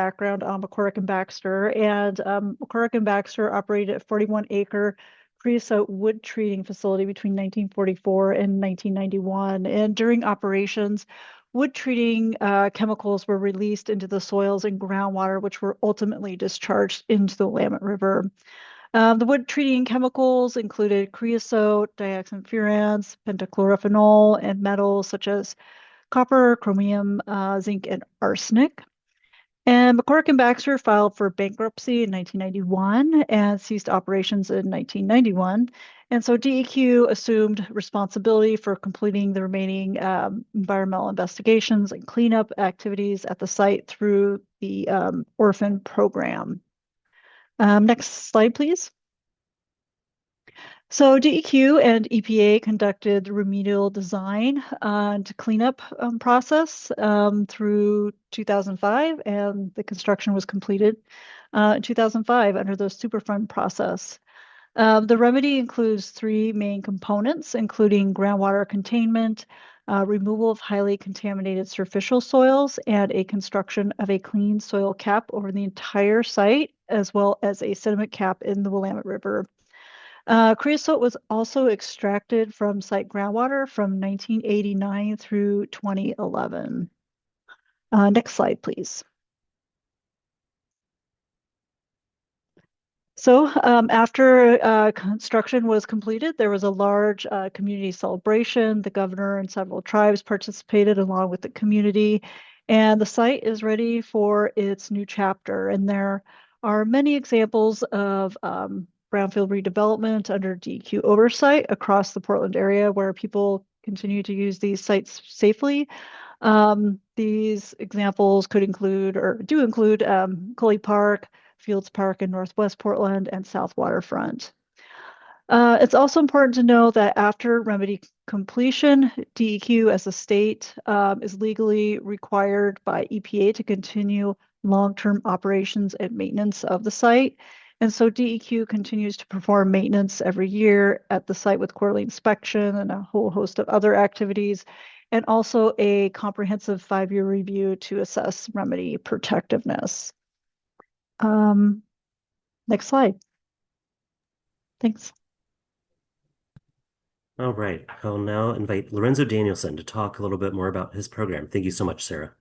background on McCormick and Baxter, and McCormick and Baxter operated a 41-acre creosote wood treating facility between 1944 and 1991. And during operations, wood treating chemicals were released into the soils and groundwater, which were ultimately discharged into the Willamette River. The wood treating chemicals included creosote, dioxin-furans, pentachlorophenol, and metals such as copper, chromium, zinc, and arsenic. And McCormick and Baxter filed for bankruptcy in 1991 and ceased operations in 1991. And so DEQ assumed responsibility for completing the remaining environmental investigations and cleanup activities at the site through the orphan program. Next slide, please. So DEQ and EPA conducted remedial design and cleanup process through 2005, and the construction was completed in 2005 under the Superfund process. The remedy includes three main components, including groundwater containment, removal of highly contaminated superficial soils, and a construction of a clean soil cap over the entire site, as well as a sediment cap in the Willamette River. Creosote was also extracted from site groundwater from 1989 through 2011. Next slide, please. So after construction was completed, there was a large community celebration. The governor and several tribes participated along with the community, and the site is ready for its new chapter. And there are many examples of brownfield redevelopment under DEQ oversight across the Portland area where people continue to use these sites safely. These examples could include, or do include, Cully Park, Fields Park in Northwest Portland, and South Waterfront. It's also important to know that after remedy completion, DEQ as a state is legally required by EPA to continue long-term operations and maintenance of the site. And so DEQ continues to perform maintenance every year at the site with quarterly inspection and a whole host of other activities, and also a comprehensive 5-year review to assess remedy protectiveness. Next slide. Thanks. All right. I'll now invite Lorenzo Danielson to talk a little bit more about his program. Thank you so much, Sarah.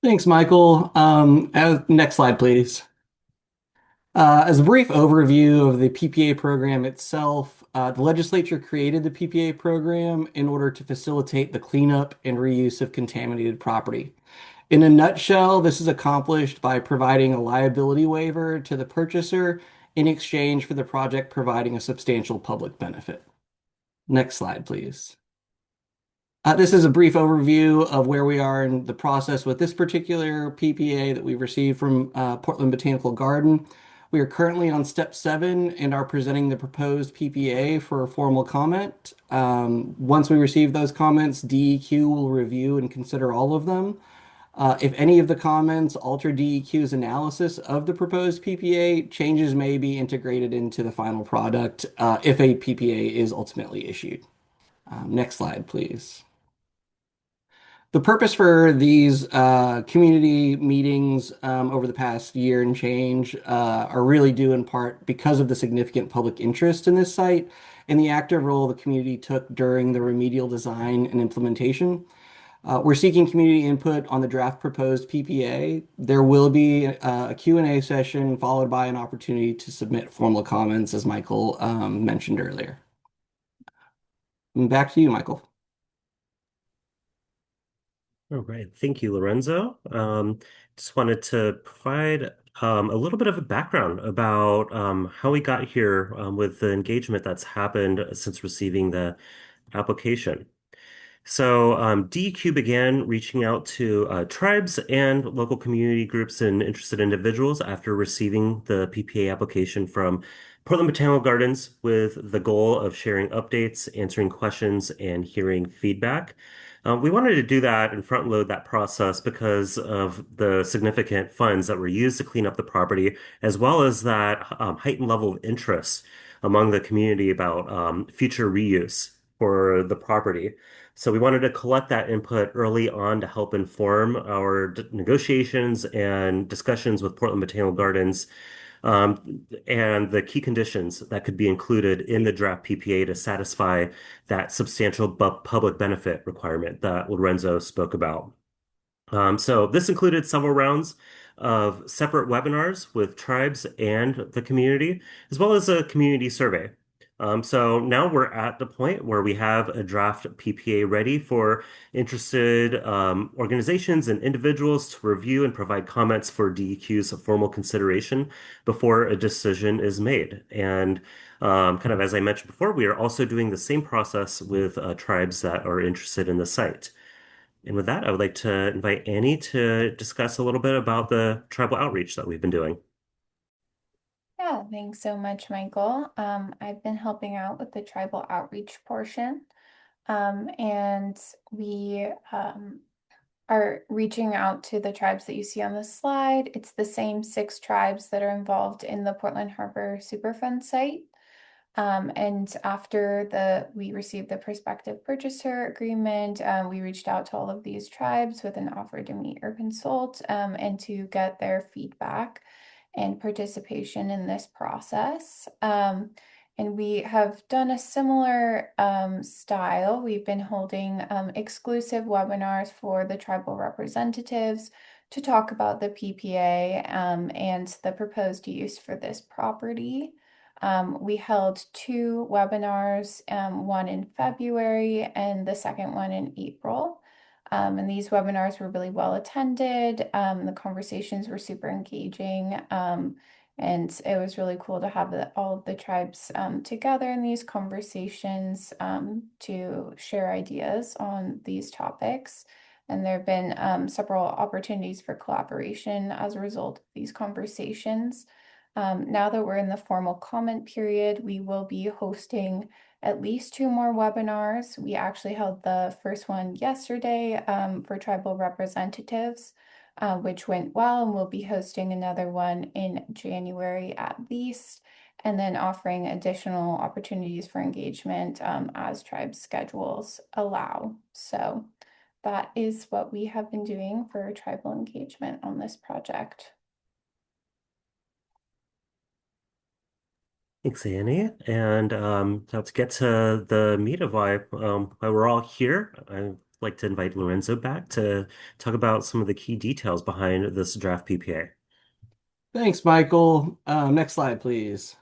Thanks, Michael. Next slide, please. As a brief overview of the PPA program itself, the legislature created the PPA program in order to facilitate the cleanup and reuse of contaminated property. In a nutshell, this is accomplished by providing a liability waiver to the purchaser in exchange for the project providing a substantial public benefit. Next slide, please. This is a brief overview of where we are in the process with this particular PPA that we've received from Portland Botanical Garden. We are currently on step 7 and are presenting the proposed PPA for a formal comment. Once we receive those comments, DEQ will review and consider all of them. If any of the comments alter DEQ's analysis of the proposed PPA, changes may be integrated into the final product if a PPA is ultimately issued. Next slide, please. The purpose for these community meetings over the past year and change are really due in part because of the significant public interest in this site and the active role the community took during the remedial design and implementation. We're seeking community input on the draft proposed PPA. There will be a Q&A session followed by an opportunity to submit formal comments, as Michael mentioned earlier. Back to you, Michael. All right. Thank you, Lorenzo. Just wanted to provide a little bit of a background about how we got here with the engagement that's happened since receiving the application. So DEQ began reaching out to tribes and local community groups and interested individuals after receiving the PPA application from Portland Botanical Gardens with the goal of sharing updates, answering questions, and hearing feedback. We wanted to do that and front load that process because of the significant funds that were used to clean up the property, as well as that heightened level of interest among the community about future reuse. for the property. So we wanted to collect that input early on to help inform our negotiations and discussions with Portland Botanical Gardens, and the key conditions that could be included in the draft PPA to satisfy that substantial public benefit requirement that Lorenzo spoke about. So this included several rounds of separate webinars with tribes and the community, as well as a community survey. So now we're at the point where we have a draft PPA ready for interested organizations and individuals to review and provide comments for DEQ's formal consideration before a decision is made. And kind of as I mentioned before, we are also doing the same process with tribes that are interested in the site. And with that, I would like to invite Annie to discuss a little bit about the tribal outreach that we've been doing. Yeah, thanks so much, Michael. I've been helping out with the tribal outreach portion, and we are reaching out to the tribes that you see on the slide. It's the same 6 tribes that are involved in the Portland Harbor Superfund site. And after we received the Prospective Purchaser Agreement, we reached out to all of these tribes with an offer to meet or consult, and to get their feedback and participation in this process. And we have done a similar style. We've been holding exclusive webinars for the tribal representatives to talk about the PPA and the proposed use for this property. We held 2 webinars, one in February and the second one in April. And these webinars were really well attended. The conversations were super engaging. And it was really cool to have all of the tribes together in these conversations to share ideas on these topics. And there have been several opportunities for collaboration as a result of these conversations. Now that we're in the formal comment period, we will be hosting at least 2 more webinars. We actually held the first one yesterday for tribal representatives, which went well, and we'll be hosting another one in January at least, and then offering additional opportunities for engagement as tribe schedules allow. So that is what we have been doing for tribal engagement on this project. Thanks, Annie. And now to get to the meat of why we're all here, I'd like to invite Lorenzo back to talk about some of the key details behind this draft PPA. Thanks, Michael. Next slide, please.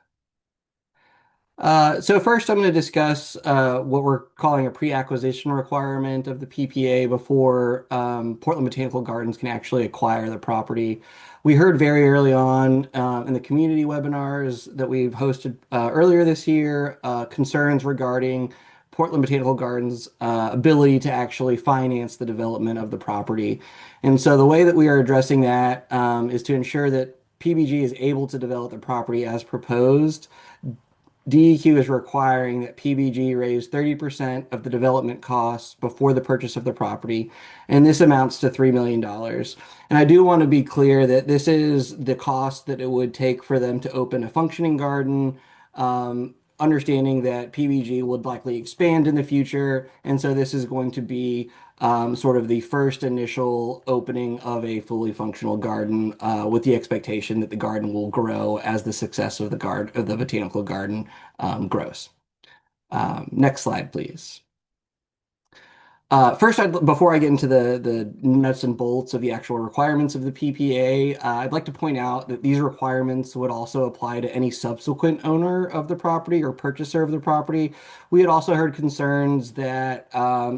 So first, I'm going to discuss what we're calling a pre-acquisition requirement of the PPA before Portland Botanical Gardens can actually acquire the property. We heard very early on in the community webinars that we've hosted earlier this year concerns regarding Portland Botanical Gardens' ability to actually finance the development of the property. And so the way that we are addressing that is to ensure that PBG is able to develop the property as proposed. DEQ is requiring that PBG raise 30% of the development costs before the purchase of the property, and this amounts to $3 million. And I do want to be clear that this is the cost that it would take for them to open a functioning garden, understanding that PBG would likely expand in the future, and so this is going to be sort of the first initial opening of a fully functional garden, with the expectation that the garden will grow as the success of the botanical garden grows. Next slide, please. First, before I get into the nuts and bolts of the actual requirements of the PPA, I'd like to point out that these requirements would also apply to any subsequent owner of the property or purchaser of the property. We had also heard concerns that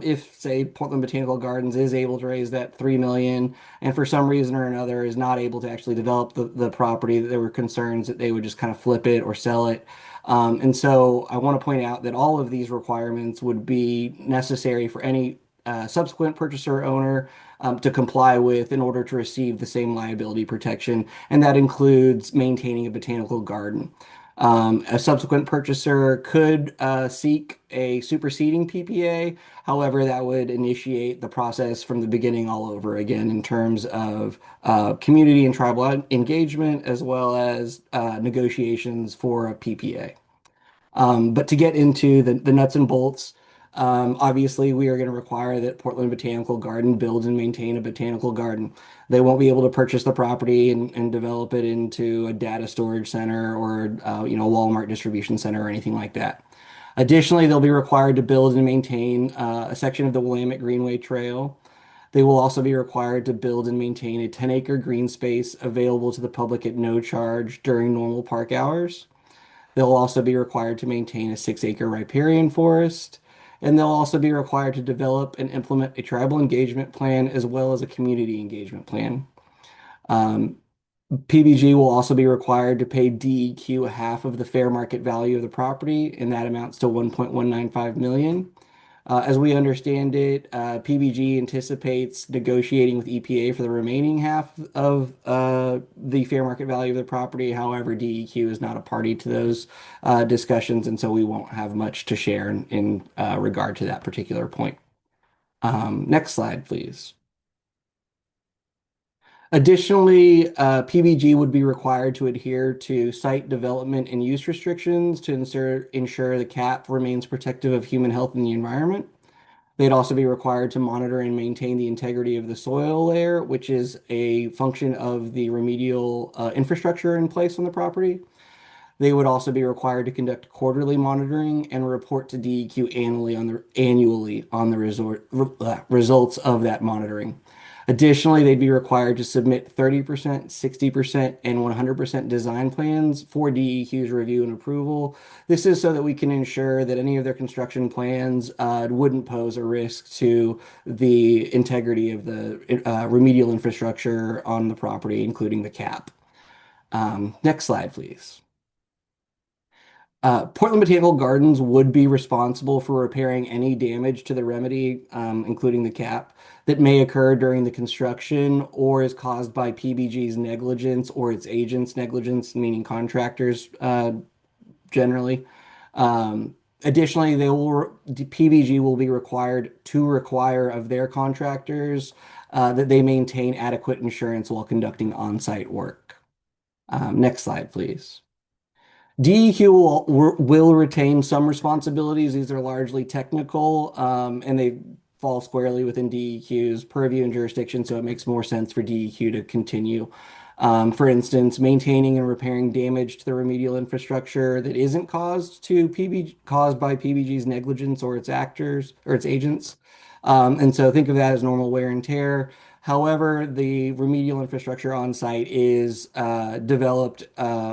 if, say, Portland Botanical Gardens is able to raise that $3 million and for some reason or another is not able to actually develop the property, that there were concerns that they would just kind of flip it or sell it. And so I want to point out that all of these requirements would be necessary for any subsequent purchaser owner to comply with in order to receive the same liability protection, and that includes maintaining a botanical garden. A subsequent purchaser could seek a superseding PPA. However, that would initiate the process from the beginning all over again in terms of community and tribal engagement as well as negotiations for a PPA. But to get into the nuts and bolts, Obviously, we are going to require that Portland Botanical Garden builds and maintain a botanical garden. They won't be able to purchase the property and develop it into a data storage center or a Walmart distribution center or anything like that. Additionally, they'll be required to build and maintain a section of the Willamette Greenway Trail. They will also be required to build and maintain a 10-acre green space available to the public at no charge during normal park hours. They'll also be required to maintain a 6-acre riparian forest, and they'll also be required to develop and implement a tribal engagement plan as well as a community engagement plan. Um, PBG will also be required to pay DEQ half of the fair market value of the property, and that amounts to 1.195 million. As we understand it, PBG anticipates negotiating with EPA for the remaining half of the fair market value of the property. However, DEQ is not a party to those discussions, and so we won't have much to share in regard to that particular point. Next slide, please. Additionally, PBG would be required to adhere to site development and use restrictions to ensure the cap remains protective of human health and the environment. They'd also be required to monitor and maintain the integrity of the soil layer, which is a function of the remedial infrastructure in place on the property. They would also be required to conduct quarterly monitoring and report to DEQ annually on the results of that monitoring. Additionally, they'd be required to submit 30%, 60%, and 100% design plans for DEQ's review and approval. This is so that we can ensure that any of their construction plans wouldn't pose a risk to the integrity of the remedial infrastructure on the property, including the cap. Next slide, please. Portland Botanical Gardens would be responsible for repairing any damage to the remedy, including the cap, that may occur during the construction or is caused by PBG's negligence or its agents' negligence, meaning contractors generally. Additionally, PBG will be required to require of their contractors that they maintain adequate insurance while conducting on-site work. Next slide, please. DEQ will retain some responsibilities. These are largely technical, and they fall squarely within DEQ's purview and jurisdiction, so it makes more sense for DEQ to continue. For instance, maintaining and repairing damage to the remedial infrastructure that isn't caused by PBG's negligence or its actors or its agents. And so think of that as normal wear and tear. However, the remedial infrastructure on site is developed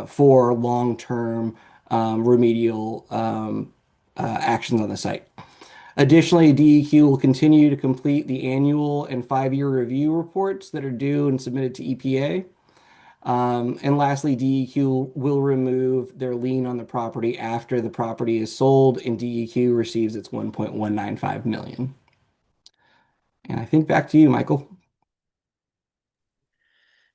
for long-term remedial actions on the site. Additionally, DEQ will continue to complete the annual and 5-year review reports that are due and submitted to EPA. And lastly, DEQ will remove their lien on the property after the property is sold and DEQ receives its 1.195 million. And I think back to you, Michael.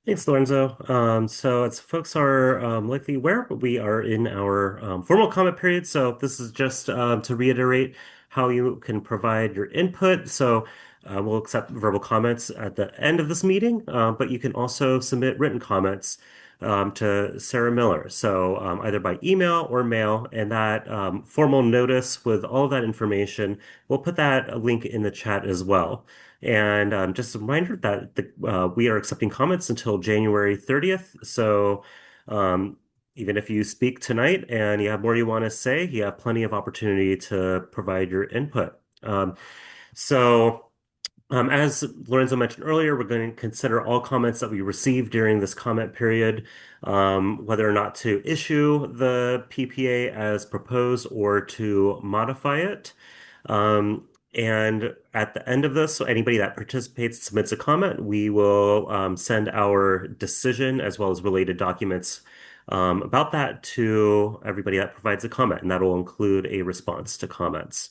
Thanks, Lorenzo. So as folks are likely aware, we are in our formal comment period. So this is just to reiterate how you can provide your input. So we'll accept verbal comments at the end of this meeting, but you can also submit written comments to Sarah Miller. So either by email or mail, and that formal notice with all of that information, we'll put that link in the chat as well. And just a reminder that we are accepting comments until January 30th. So even if you speak tonight and you have more you want to say, you have plenty of opportunity to provide your input. As Lorenzo mentioned earlier, we're going to consider all comments that we receive during this comment period, whether or not to issue the PPA as proposed or to modify it. And at the end of this, so anybody that participates submits a comment, we will send our decision as well as related documents about that to everybody that provides a comment, and that will include a response to comments.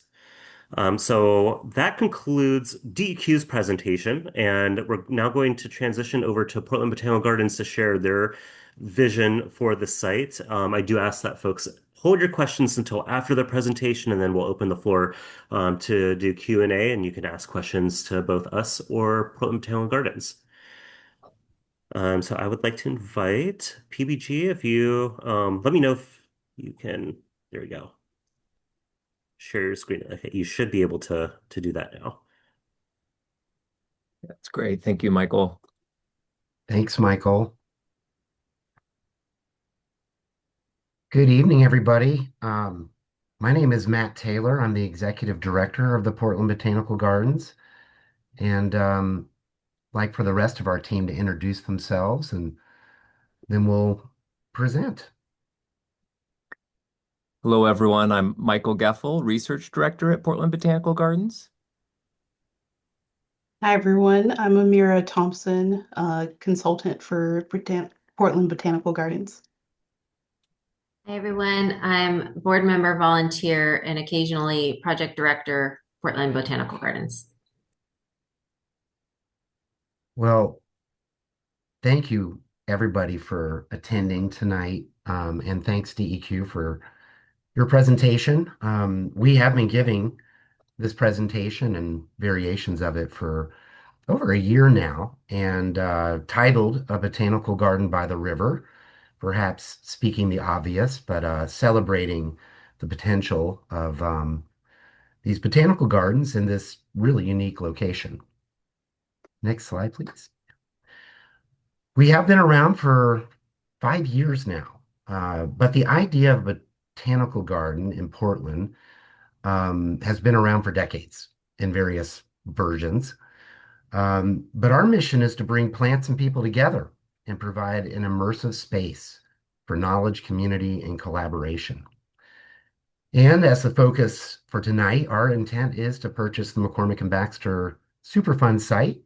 So that concludes DEQ's presentation, and we're now going to transition over to Portland Botanical Gardens to share their vision for the site. I do ask that folks hold your questions until after the presentation, and then we'll open the floor to do Q&A, and you can ask questions to both us or Portland Botanical Gardens. So I would like to invite PBG if you let me know if you can. There we go. share your screen. Okay, you should be able to do that now. That's great. Thank you, Michael. Thanks, Michael. Good evening, everybody. My name is Matt Taylor. I'm the executive director of the Portland Botanical Gardens, and like for the rest of our team to introduce themselves, and then we'll present. Hello, everyone. I'm Michael Geffel, Research Director at Portland Botanical Gardens. Hi, everyone. I'm Amira Thompson, consultant for Portland Botanical Gardens. Hey everyone, I'm board member, volunteer, and occasionally project director, Portland Botanical Gardens. Well, thank you, everybody, for attending tonight, and thanks, DEQ, for your presentation. We have been giving this presentation and variations of it for over a year now, and titled A Botanical Garden by the River, perhaps speaking the obvious, but celebrating the potential of these botanical gardens in this really unique location. Next slide, please. We have been around for 5 years now, but the idea of a botanical garden in Portland has been around for decades in various versions. But our mission is to bring plants and people together and provide an immersive space for knowledge, community, and collaboration. And as the focus for tonight, our intent is to purchase the McCormick and Baxter Superfund site.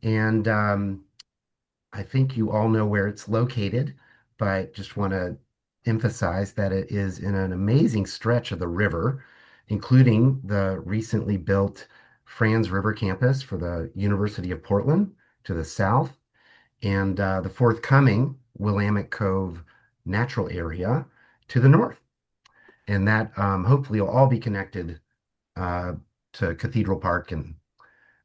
And I think you all know where it's located, but just want to emphasize that it is in an amazing stretch of the river, including the recently built Franz River campus for the University of Portland to the south, and the forthcoming Willamette Cove natural area to the north. And that hopefully will all be connected to Cathedral Park and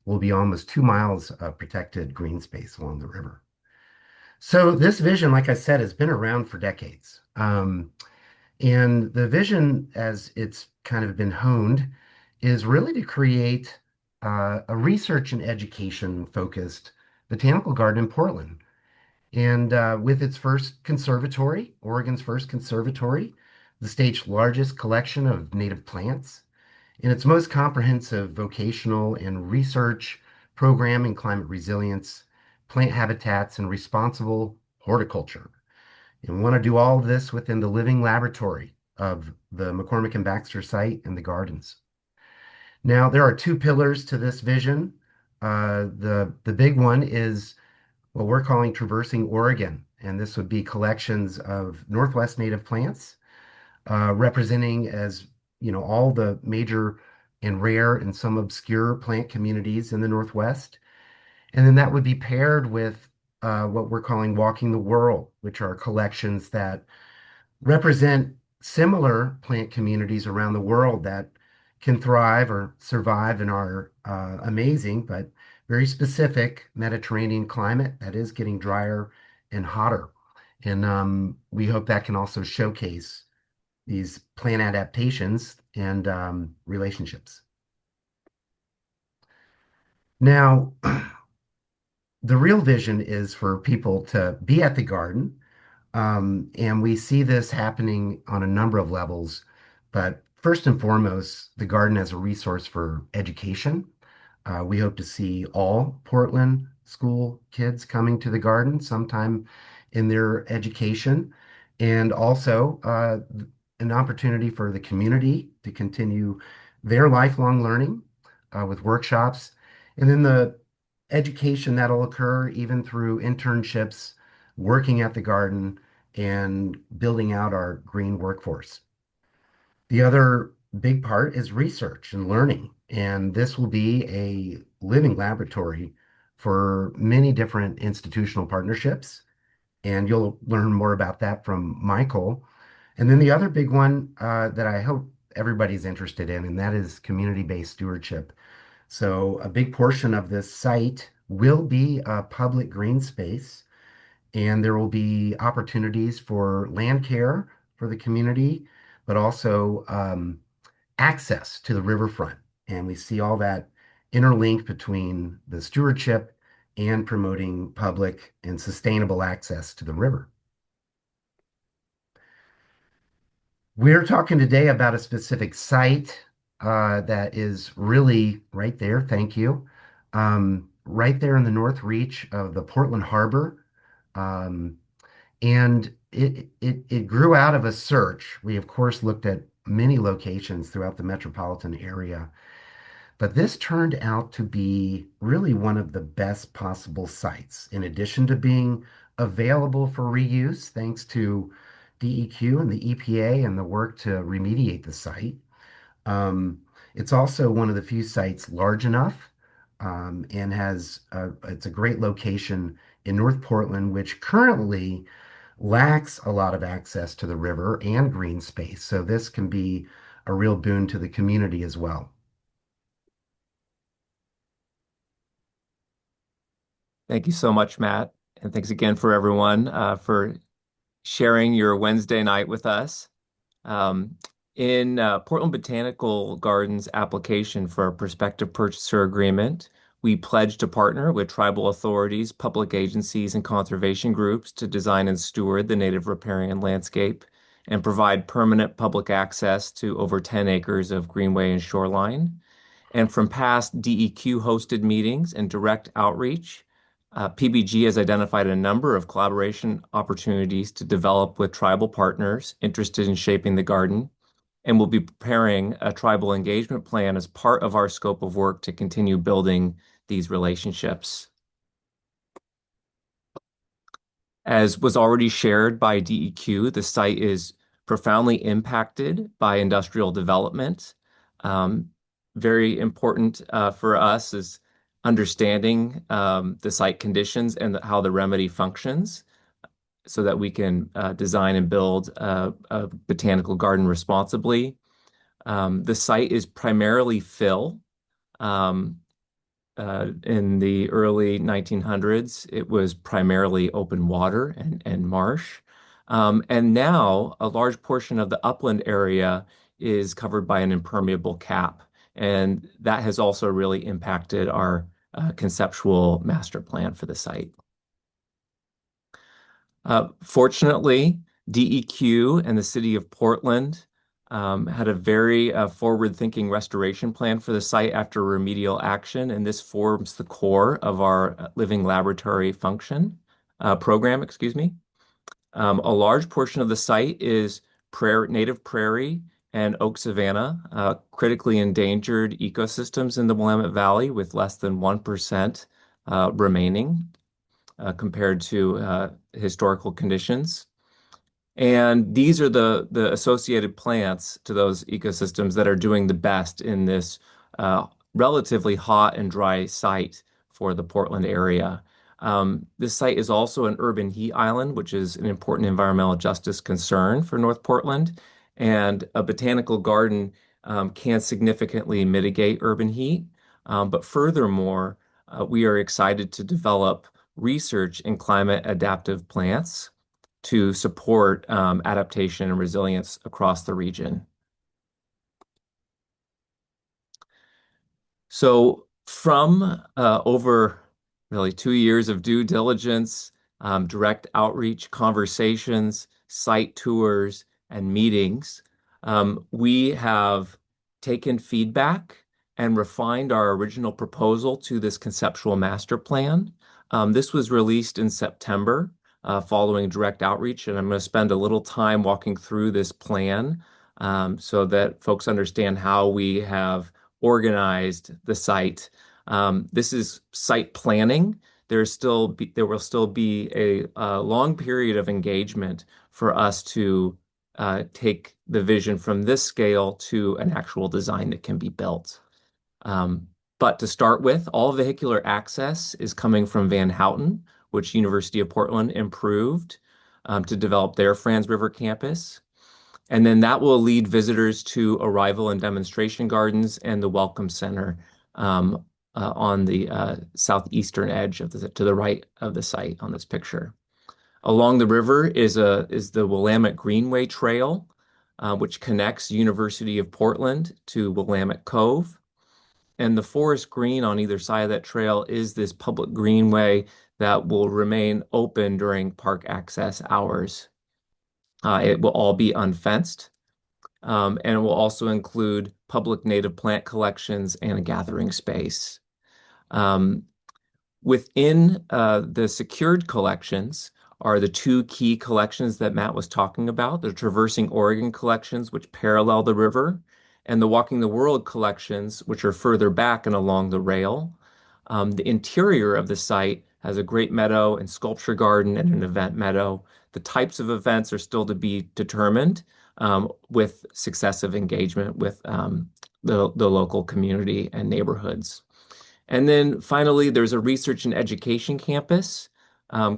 will be almost 2 miles of protected green space along the river. So this vision, like I said, has been around for decades. And the vision, as it's kind of been honed, is really to create a research and education focused botanical garden in Portland. And with its first conservatory, Oregon's first conservatory, the state's largest collection of native plants, and its most comprehensive vocational and research program in climate resilience, plant habitats, and responsible horticulture. And we want to do all of this within the living laboratory of the McCormick and Baxter site and the gardens. Now, there are two pillars to this vision. The big one is what we're calling Traversing Oregon, and this would be collections of Northwest native plants, representing, as you know, all the major and rare and some obscure plant communities in the Northwest. And then that would be paired with what we're calling Walking the World, which are collections that represent similar plant communities around the world that can thrive or survive in our amazing but very specific Mediterranean climate that is getting drier and hotter. And we hope that can also showcase these plant adaptations and relationships. Now, the real vision is for people to be at the garden. And we see this happening on a number of levels. But first and foremost, the garden as a resource for education. We hope to see all Portland school kids coming to the garden sometime in their education. And also an opportunity for the community to continue their lifelong learning with workshops. And then the education that'll occur even through internships, working at the garden, and building out our green workforce. The other big part is research and learning, and this will be a living laboratory for many different institutional partnerships, and you'll learn more about that from Michael. And then the other big one that I hope everybody's interested in, and that is community-based stewardship. So a big portion of this site will be a public green space, and there will be opportunities for land care for the community, but also access to the riverfront. And we see all that interlink between the stewardship and promoting public and sustainable access to the river. We're talking today about a specific site that is really right there. Thank you. Right there in the north reach of the Portland Harbor. Um, and it grew out of a search. We, of course, looked at many locations throughout the metropolitan area, but this turned out to be really one of the best possible sites. In addition to being available for reuse, thanks to DEQ and the EPA and the work to remediate the site. Um, it's also one of the few sites large enough and it's a great location in North Portland, which currently lacks a lot of access to the river and green space. So this can be a real boon to the community as well. Thank you so much, Matt. And thanks again for everyone for sharing your Wednesday night with us. In Portland Botanical Gardens application for a Prospective Purchaser Agreement, we pledged to partner with tribal authorities, public agencies, and conservation groups to design and steward the native riparian landscape and provide permanent public access to over 10 acres of greenway and shoreline. And from past DEQ hosted meetings and direct outreach, PBG has identified a number of collaboration opportunities to develop with tribal partners interested in shaping the garden, and we'll be preparing a tribal engagement plan as part of our scope of work to continue building these relationships. As was already shared by DEQ, the site is profoundly impacted by industrial development. Very important for us is understanding the site conditions and how the remedy functions so that we can design and build a botanical garden responsibly. The site is primarily fill. In the early 1900s, it was primarily open water and marsh. And now a large portion of the upland area is covered by an impermeable cap. And that has also really impacted our conceptual master plan for the site. Fortunately, DEQ and the city of Portland had a very forward-thinking restoration plan for the site after remedial action, and this forms the core of our living laboratory program, excuse me. A large portion of the site is native prairie and oak savanna, critically endangered ecosystems in the Willamette Valley with less than 1% remaining compared to historical conditions. And these are the associated plants to those ecosystems that are doing the best in this relatively hot and dry site for the Portland area. This site is also an urban heat island, which is an important environmental justice concern for North Portland. And a botanical garden can significantly mitigate urban heat. But furthermore, we are excited to develop research in climate adaptive plants to support adaptation and resilience across the region. So from over really 2 years of due diligence, direct outreach, conversations, site tours, and meetings, we have taken feedback and refined our original proposal to this conceptual master plan. This was released in September following direct outreach, and I'm going to spend a little time walking through this plan so that folks understand how we have organized the site. This is site planning. There will still be a long period of engagement for us to take the vision from this scale to an actual design that can be built. But to start with, all vehicular access is coming from Van Houten, which University of Portland improved to develop their Franz River campus. And then that will lead visitors to arrival and demonstration gardens and the Welcome Center on the southeastern edge to the right of the site on this picture. Along the river is the Willamette Greenway Trail. which connects University of Portland to Willamette Cove. And the forest green on either side of that trail is this public greenway that will remain open during park access hours. It will all be unfenced, and it will also include public native plant collections and a gathering space. Within the secured collections are the two key collections that Matt was talking about, the Traversing Oregon collections, which parallel the river, and the Walking the World collections, which are further back and along the rail. The interior of the site has a great meadow and sculpture garden and an event meadow. The types of events are still to be determined with successive engagement with the local community and neighborhoods. And then finally, there's a research and education campus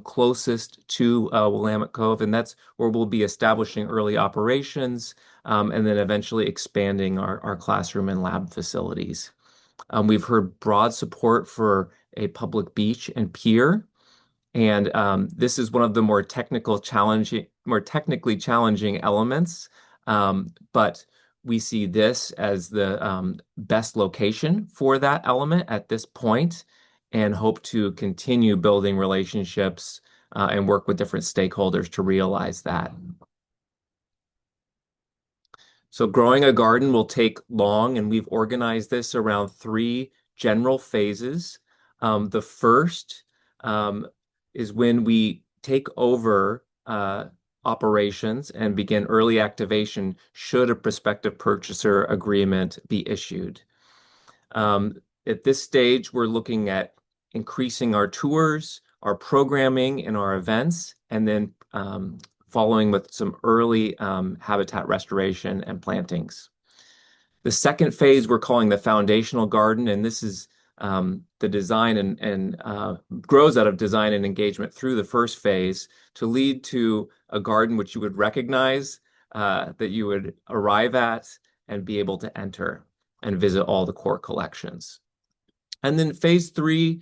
closest to Willamette Cove, and that's where we'll be establishing early operations and then eventually expanding our classroom and lab facilities. We've heard broad support for a public beach and pier, and this is one of the more technically challenging elements, but we see this as the best location for that element at this point and hope to continue building relationships and work with different stakeholders to realize that. So growing a garden will take long, and we've organized this around 3 general phases. The first is when we take over operations and begin early activation should a prospective purchaser agreement be issued. At this stage, we're looking at increasing our tours, our programming, and our events, and then following with some early habitat restoration and plantings. The second phase we're calling the foundational garden, and this is the design and grows out of design and engagement through the first phase to lead to a garden which you would recognize, that you would arrive at and be able to enter and visit all the core collections. And then phase 3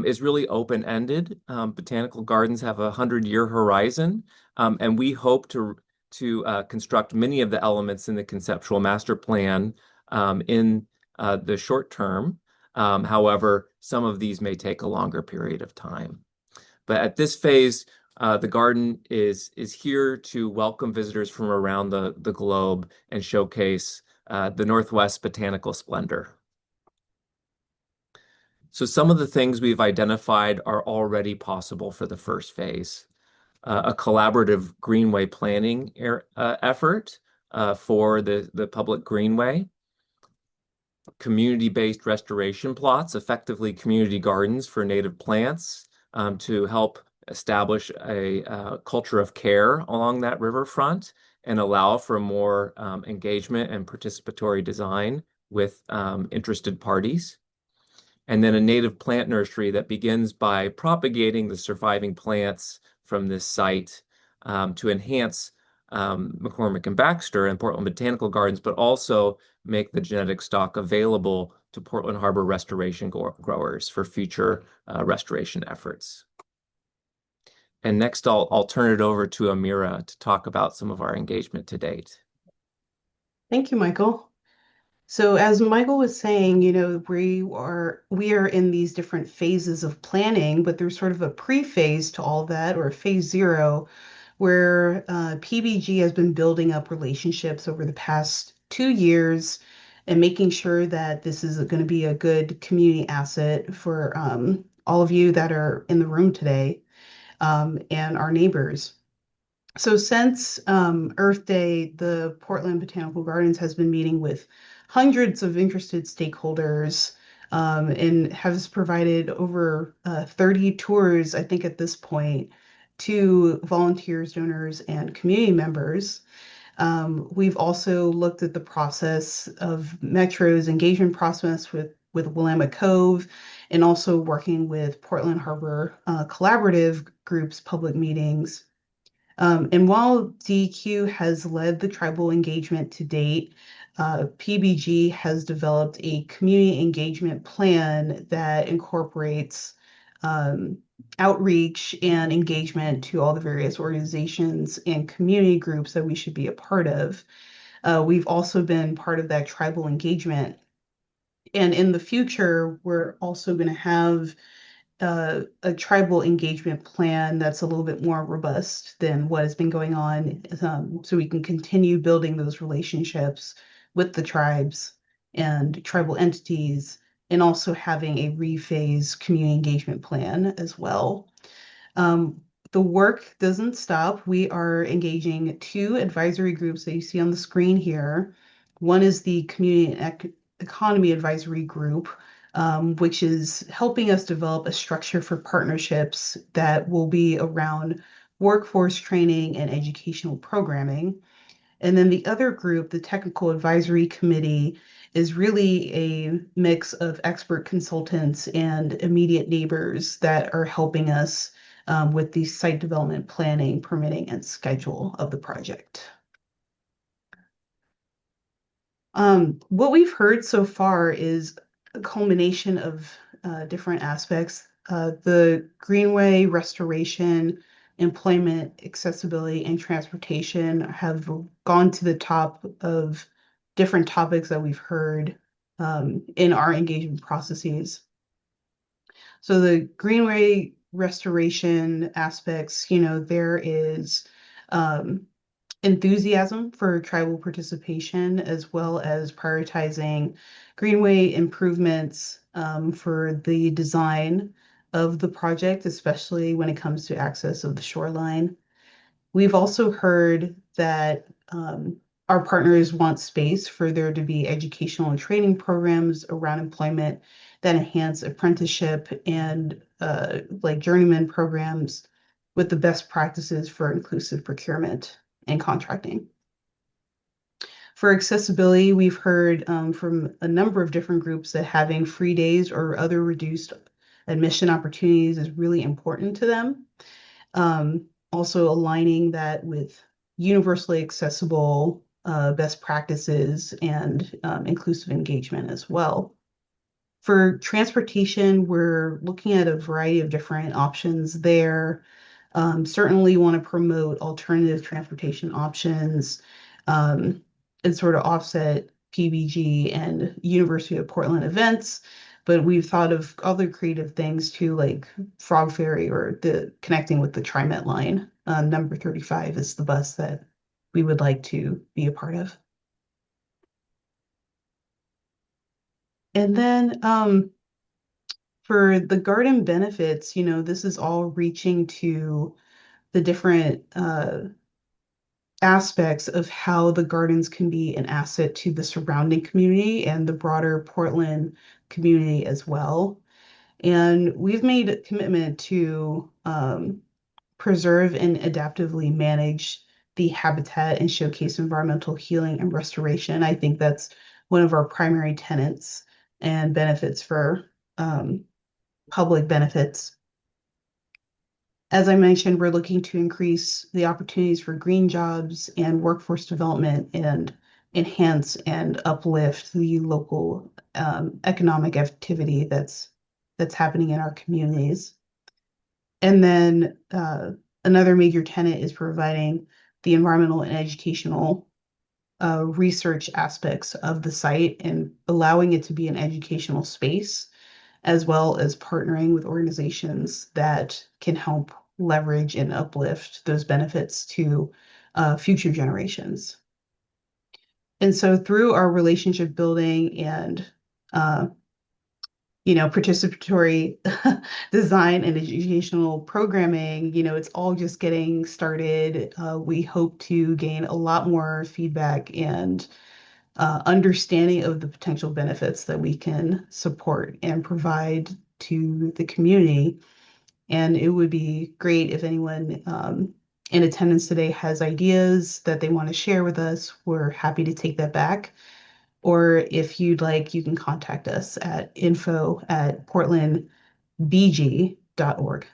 is really open-ended. Botanical gardens have a 100-year horizon, and we hope to construct many of the elements in the conceptual master plan in the short term. However, some of these may take a longer period of time. But at this phase, the garden is here to welcome visitors from around the globe and showcase the Northwest botanical splendor. So some of the things we've identified are already possible for the first phase. A collaborative greenway planning effort for the public greenway, community-based restoration plots, effectively community gardens for native plants to help establish a culture of care along that riverfront and allow for more engagement and participatory design with interested parties. And then a native plant nursery that begins by propagating the surviving plants from this site to enhance McCormick and Baxter and Portland Botanical Gardens, but also make the genetic stock available to Portland Harbor restoration growers for future restoration efforts. And next, I'll turn it over to Amira to talk about some of our engagement to date. Thank you, Michael. So as Michael was saying, we are in these different phases of planning, but there's sort of a pre-phase to all that, or phase 0, where PBG has been building up relationships over the past 2 years and making sure that this is going to be a good community asset for all of you that are in the room today and our neighbors. So since Earth Day, the Portland Botanical Gardens has been meeting with hundreds of interested stakeholders and has provided over 30 tours, I think, at this point, to volunteers, donors, and community members. We've also looked at the process of Metro's engagement process with Willamette Cove and also working with Portland Harbor Collaborative Group's public meetings. And while DEQ has led the tribal engagement to date, PBG has developed a community engagement plan that incorporates outreach and engagement to all the various organizations and community groups that we should be a part of. We've also been part of that tribal engagement. And in the future, we're also going to have a tribal engagement plan that's a little bit more robust than what has been going on, so we can continue building those relationships with the tribes and tribal entities, and also having a rephase community engagement plan as well. The work doesn't stop. We are engaging 2 advisory groups that you see on the screen here. One is the Community and Economy Advisory Group, which is helping us develop a structure for partnerships that will be around workforce training and educational programming. And then the other group, the Technical Advisory Committee, is really a mix of expert consultants and immediate neighbors that are helping us with the site development planning, permitting, and schedule of the project. What we've heard so far is a culmination of different aspects. The greenway restoration, employment, accessibility, and transportation have gone to the top of different topics that we've heard in our engagement processes. So the greenway restoration aspects, there is enthusiasm for tribal participation, as well as prioritizing greenway improvements for the design of the project, especially when it comes to access of the shoreline. We've also heard that our partners want space for there to be educational and training programs around employment that enhance apprenticeship and like journeyman programs with the best practices for inclusive procurement and contracting. For accessibility, we've heard from a number of different groups that having free days or other reduced admission opportunities is really important to them. Also aligning that with universally accessible best practices and inclusive engagement as well. For transportation, we're looking at a variety of different options there. Certainly want to promote alternative transportation options and sort of offset PBG and University of Portland events. But we've thought of other creative things too, like Frog Ferry or the connecting with the TriMet line. Number 35 is the bus that we would like to be a part of. And then for the garden benefits, this is all reaching to the different aspects of how the gardens can be an asset to the surrounding community and the broader Portland community as well. And we've made a commitment to preserve and adaptively manage the habitat and showcase environmental healing and restoration. I think that's one of our primary tenets and benefits for public benefits. As I mentioned, we're looking to increase the opportunities for green jobs and workforce development and enhance and uplift the local economic activity that's happening in our communities. And then another major tenet is providing the environmental and educational research aspects of the site and allowing it to be an educational space, as well as partnering with organizations that can help leverage and uplift those benefits to future generations. And so through our relationship building and participatory design and educational programming, it's all just getting started. We hope to gain a lot more feedback and understanding of the potential benefits that we can support and provide to the community. And it would be great if anyone in attendance today has ideas that they want to share with us. We're happy to take that back. Or if you'd like, you can contact us at info@portlandbg.org.